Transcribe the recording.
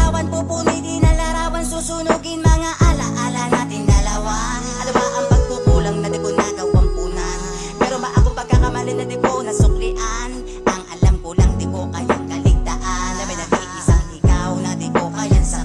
katawan, pupumili na larawan, susunugin mga alaala natin dalawa. Ano ba ang pagkukulang na di ko nagawang punan? Pero ba akong pagkakamali na di ko nasuklian? Ang alam ko lang di ko kayang kaligtaan, na may nag-iisang ikaw na di ko kayang sa